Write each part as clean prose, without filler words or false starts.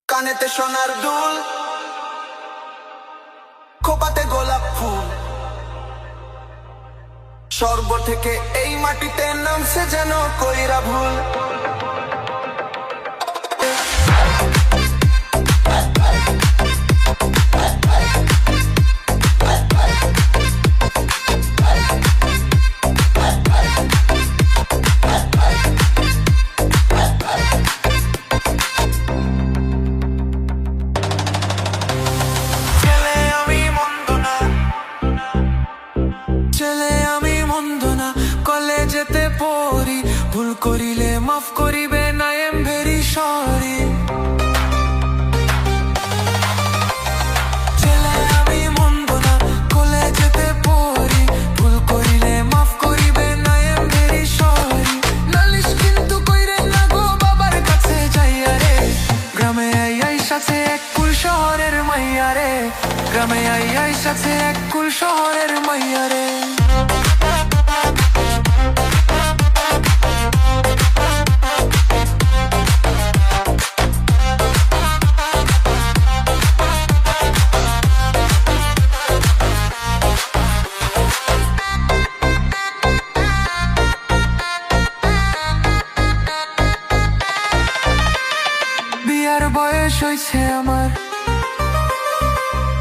কানেতে সোনার দুল, খোপাতে গোলাপ ফুল। সর্ব থেকে এই মাটিতে নামছে যেন কইরা ভুল। কলেজেতে পড়ি, ভুল করিলে মাফ করিবে না, আই এম ভেরি সরি। ছেলে আমি মন্দ না, কলেজেতে পড়ি, ভুল করিলে মাফ করিবে না, আই এম ভেরি সরি। নালিশ কিন্তু কইরে না গো বাবার কাছে যাইয়া রে, গ্রামে আই সাথে এক কুল শহরের মাইয়া রে, গ্রামে আই সাথে এক কুল শহরের মাইয়া রে। বিয়ার বয়স হইছে আমার,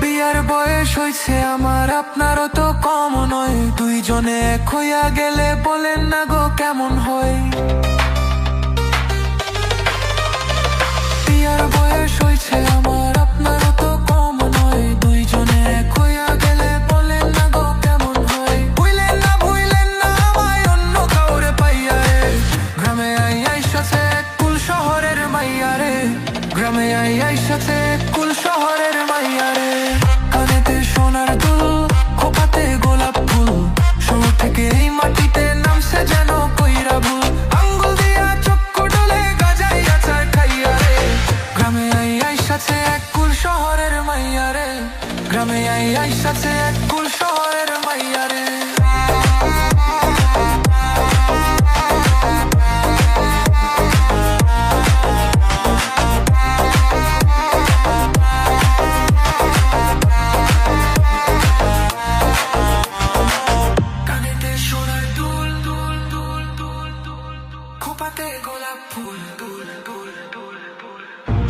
বিয়ার বয়স হইছে আমার, আপনারও তো কম নয়। দুইজনে এক হইয়া গেলে বলেন না গো কেমন হয়। বিয়ার বয়স হইছে আমার, আপনারও তো কম নয়। দুইজনে এক হইয়া গেলে বলেন না গো কেমন হয়। ভুইলেন না আমায় অন্য কাউরে পাইয়া রে, গ্রামে আই সাথে এক কুল শহরের মাইয়া রে, গ্রামে আই সাথে এক কুল শহরের মাইয়া রে। কানেতে সোনার দুল, খোপাতে গোলাপ ফুল, শুরু থেকে এই মাটিতে নামছে যেন কইরা ভুল। আঙ্গুল দিয়া চক্কু ডলে গাজাইয়া চায় খাইয়া রে, গ্রামে আই সাথে এক কুল শহরের মাইয়া রে, গ্রামে আই সাথে এক কুল শহরের মাইয়া রে।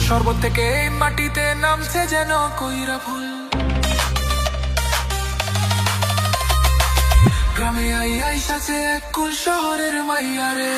শরবত থেকে মাটিতে নামছে যেন কইরা ফুল। গ্রামে আই সাথে এক কুল শহরের মাইয়া রে।